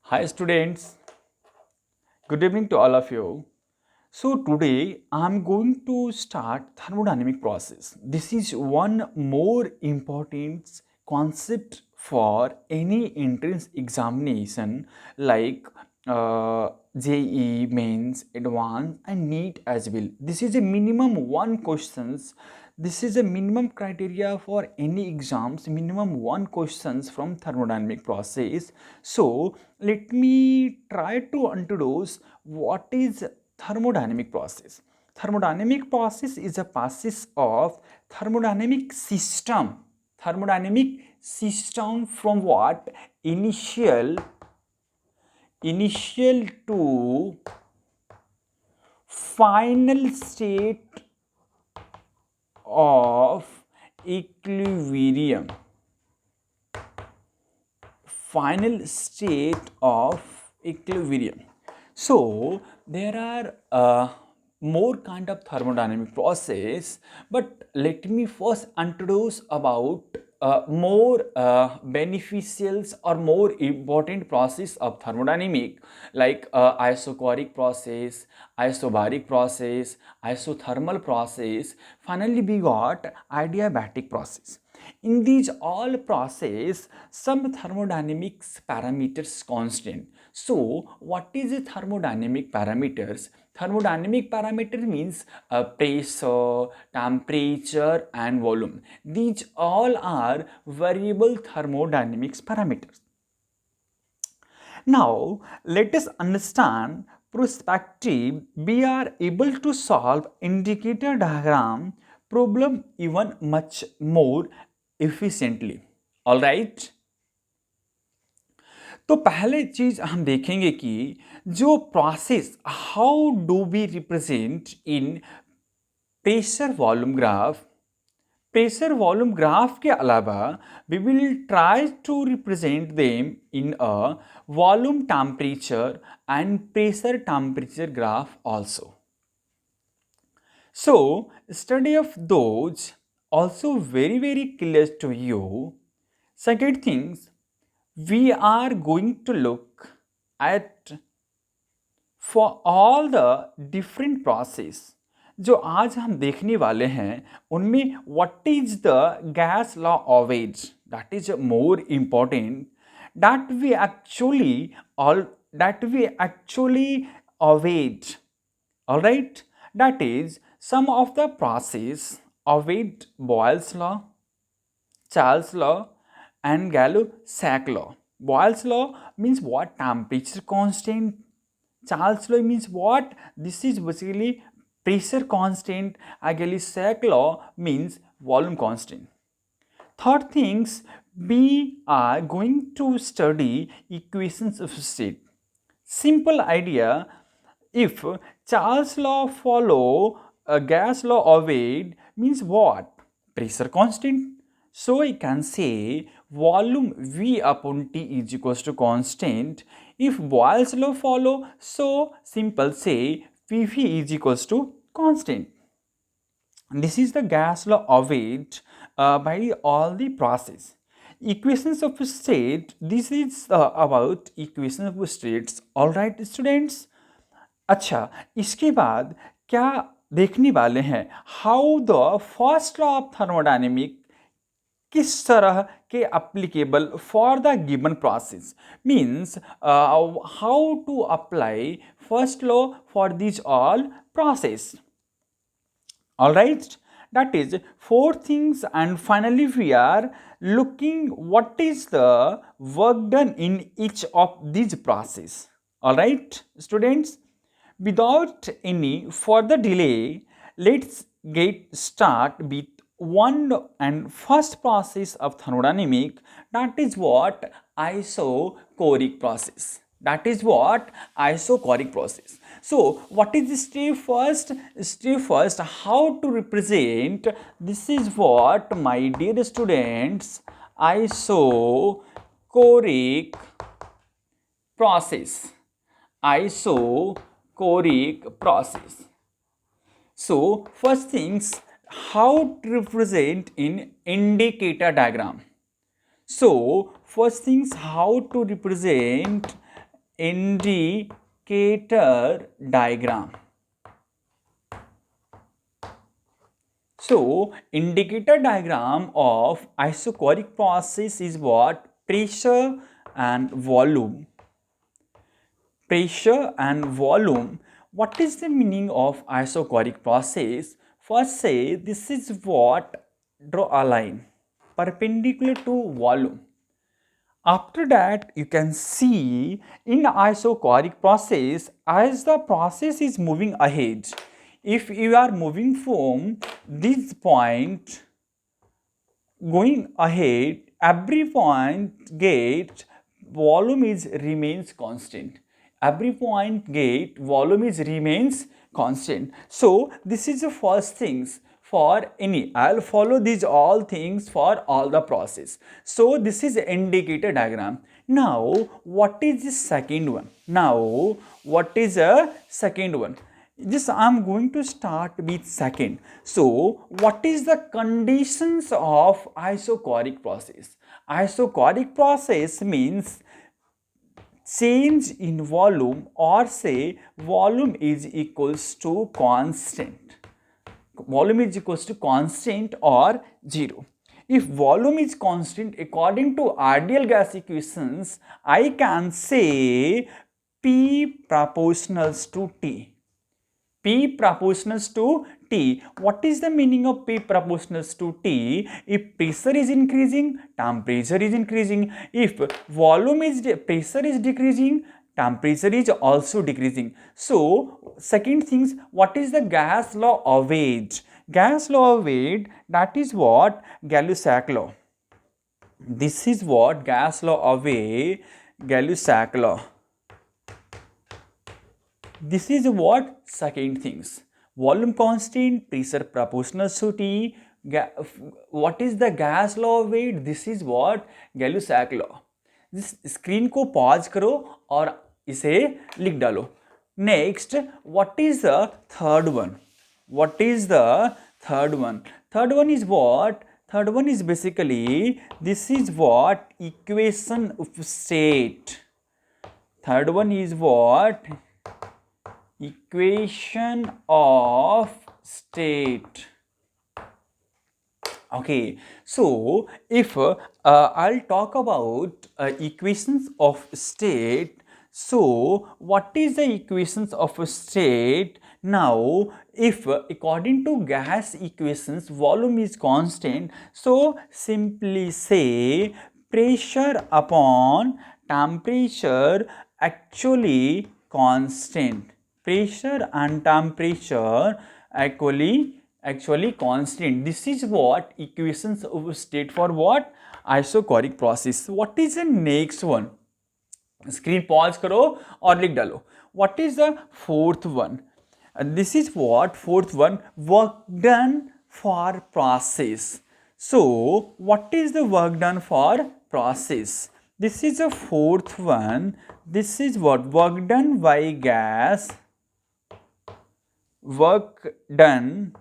Hi students, good evening to all of you. So today I'm going to start thermodynamic process. This is one more important concept for any entrance examination like JEE, mains, advanced and NEET as well. This is a minimum one questions. This is a minimum criteria for any exams, minimum one questions from thermodynamic process. So let me try to introduce what is thermodynamic process. Thermodynamic process is a process of thermodynamic system. Thermodynamic system from what? Initial to final state of equilibrium. Final state of equilibrium. So there are more kind of thermodynamic process, but let me first introduce about more beneficial or more important process of thermodynamic like isochoric process, isobaric process, isothermal process. Finally we got adiabatic process. In these all process, some thermodynamics parameters constant. So, what is the thermodynamic parameters? Thermodynamic parameter means pressure, temperature and volume. These all are variable thermodynamics parameters. Now, let us understand perspective. We are able to solve indicator diagram problem even much more efficiently. All right. तो पहले चीज हम देखेंगे कि जो process how do we represent in pressure volume graph के अलावा we will try to represent them in a volume temperature and pressure temperature graph also. So study of those also very clear to you. Second things, we are going to look at for all the different process जो आज हम देखने वाले हैं उनमें what is the gas law of age, that is more important, that we actually avoid. All right, that is some of the process avoid Boyle's law, Charles law and Galo-Sack law. Boyle's law means what? Temperature constant. Charles law means what? This is basically pressure constant. Galo-Sack law means volume constant. Third things, we are going to study equations of state. Simple idea, if Charles law follow a gas law of Wade means what? Pressure constant. So I can say volume V upon T is equals to constant. If Boyle's law follow, so simple say PV is equals to constant. This is the gas law of it by all the process. Equations of state, this is about equations of states. All right students. अच्छा, इसके बाद क्या देखने वाले हैं? How the first law of thermodynamic किस तरह के applicable for the given process means how to apply first law for this all process. All right, that is four things, and finally we are looking what is the work done in each of these process. All right students, without any further delay, let's get start with one and first process of thermodynamic, that is what? Isochoric process. That is what? Isochoric process. So what is the step first? Step first, how to represent? This is what, my dear students, isochoric process. Isochoric process. So first things, how to represent in indicator diagram. So first things, how to represent indicator diagram. So, indicator diagram of isochoric process is what? Pressure and volume. Pressure and volume. What is the meaning of isochoric process? First say this is what, draw a line perpendicular to volume. After that, you can see in isochoric process, as the process is moving ahead, if you are moving from this point going ahead, every point gate volume is remains constant. Every point gate volume is remains constant. So this is the first things for any. I'll follow these all things for all the process. So this is indicator diagram. Now what is the second one? Now what is a second one? This I am going to start with second. So what is the conditions of isochoric process? Isochoric process means change in volume, or say volume is equals to constant. Volume is equals to constant or 0. If volume is constant, according to ideal gas equations, I can say P proportionals to T. P proportionals to T. What is the meaning of P proportionals to T? If pressure is increasing, temperature is increasing. If volume is pressure is decreasing, temperature is also decreasing. So second things, what is the gas law of weight? Gas law of weight, that is what? Gay-Lussac law. This is what gas law of weight, Gay-Lussac law. This is what second things. Volume constant, pressure proportional to T. What is the gas law of weight? This is what? Gay-Lussac law. This screen को pause करो और इसे लिख डालो. Next, what is the third one? What is the third one? Third one is what? Third one is basically, this is what? Equation of state. Third one is what? Equation of state. Okay, so if I'll talk about equations of state, so what is the equations of a state? Now, if according to gas equations, volume is constant, so simply say pressure upon temperature actually constant. Pressure and temperature actually constant. This is what equations of state for what? Isochoric process. What is the next one? Screen pause करो और लिख डालो. What is the fourth one? This is what? Fourth one, work done for process. So what is the work done for process? This is the fourth one. This is what? Work done by gas. Work done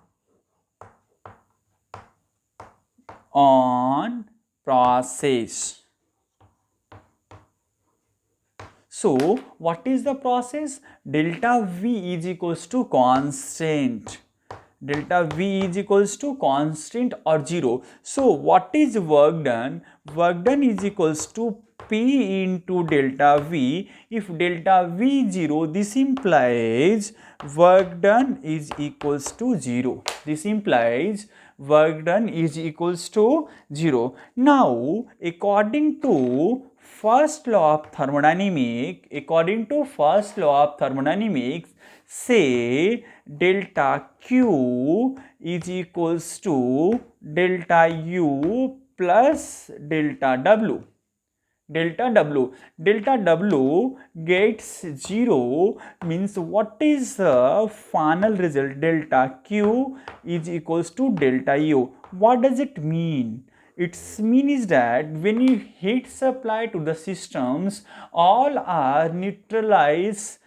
on process. So what is the process? Delta V is equals to constant. Delta V is equals to constant or 0. So what is work done? Work done is equals to P into delta V. If delta V 0, this implies work done is equals to 0. This implies work done is equals to 0. Now, according to first law of thermodynamics, say delta Q is equals to delta U plus delta W. Delta W gets 0 means what is the final result? Delta Q is equals to delta U. What does it mean? Its mean is that when you heat supply to the systems, all are neutralized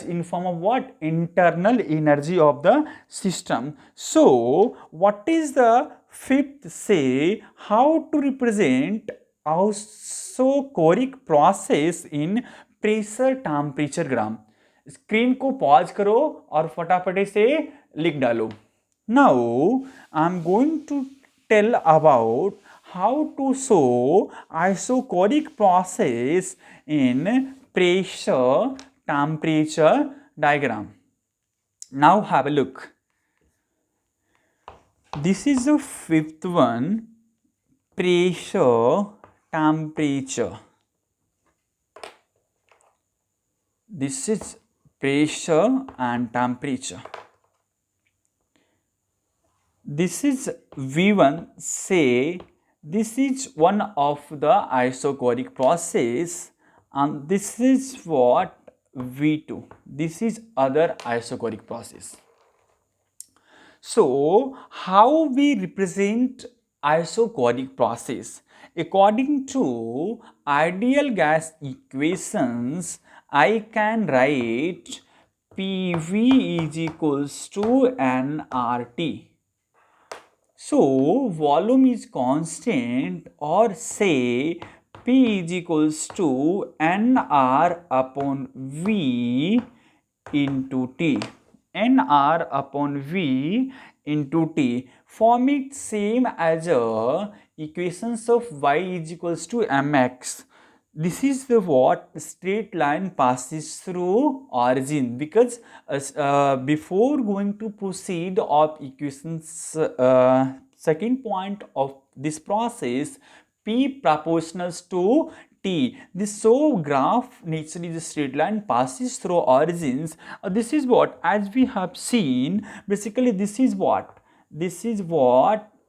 in form of what? Internal energy of the system. So what is the fifth? Say how to represent isochoric process in pressure temperature gram. Screen को pause करो और फटाफट से लिख डालो। Now I am going to tell about how to show isochoric process in pressure temperature diagram. Now have a look. This is the fifth one, pressure temperature. This is pressure and temperature. This is V1. Say this is one of the isochoric process, and this is what V2. This is other isochoric process. So how we represent isochoric process? According to ideal gas equations, I can write PV is equals to nRT. So volume is constant, or say P is equals to nR upon V into T. nR upon V into T. Form it same as equations of y is equals to mx. This is the what straight line passes through origin, because before going to proceed of equations, second point of this process, P proportionals to T. This so graph naturally the straight line passes through origins. This is what, as we have seen, basically this is what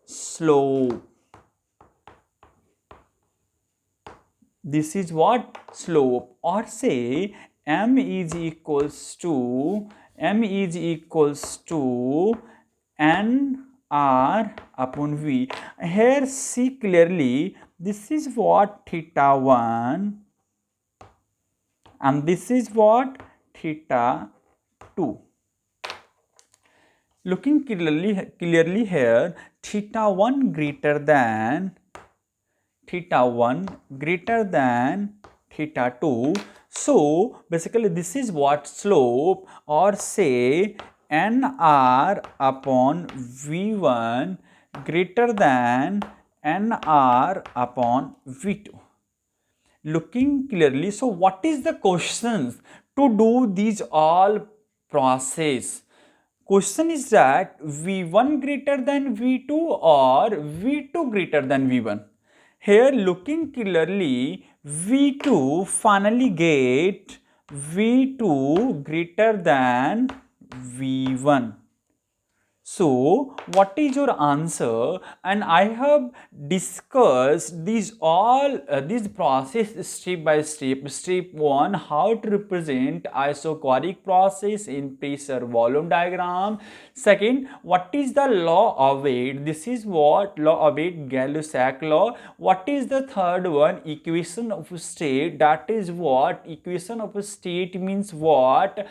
slope. This is what slope, or say m is equals to n r upon v. Here see clearly, this is what theta 1 and this is what theta 2. Looking clearly here, theta 1 greater than theta 2. So basically this is what slope, or say nr upon v1 greater than nr upon v2. Looking clearly, so what is the questions to do these all process? Question is that v1 greater than v2 or v2 greater than v1. Here looking clearly, v2 finally get v2 greater than v1. So what is your answer? And I have discussed these all this process step by step. Step 1, how to represent isochoric process in pressure volume diagram. Second, what is the law of weight? This is what law of weight, Gay-Lussac law. What is the third one? Equation of state. That is what equation of state means what?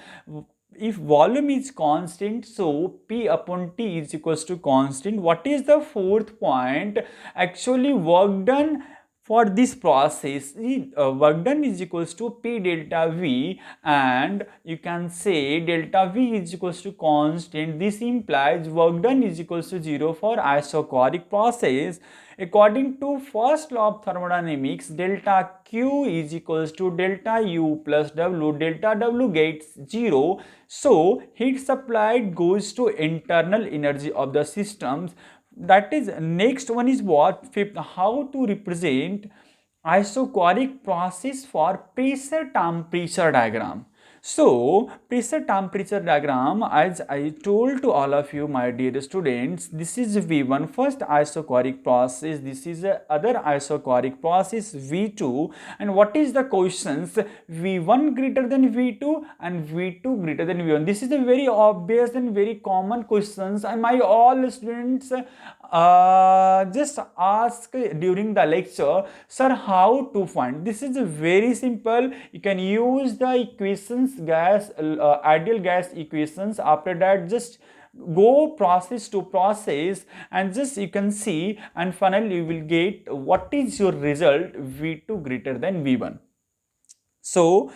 If volume is constant, so P upon T is equals to constant. What is the fourth point? Actually work done for this process, work done is equals to P delta V, and you can say delta V is equals to constant. This implies work done is equals to 0 for isochoric process. According to first law of thermodynamics, delta Q is equals to delta U plus W. Delta W gets 0. So heat supplied goes to internal energy of the systems. That is, next one is what? Fifth, how to represent isochoric process for pressure temperature diagram. So pressure temperature diagram, as I told to all of you, my dear students, this is V1, first isochoric process. This is other isochoric process, V2. And what is the questions? V1 greater than V2 and V2 greater than V1. This is a very obvious and very common questions, and my all students just ask during the lecture, sir, how to find? This is very simple. You can use the equations, ideal gas equations. After that, just go process to process, and just you can see, and finally you will get what is your result, V2 greater than V1. So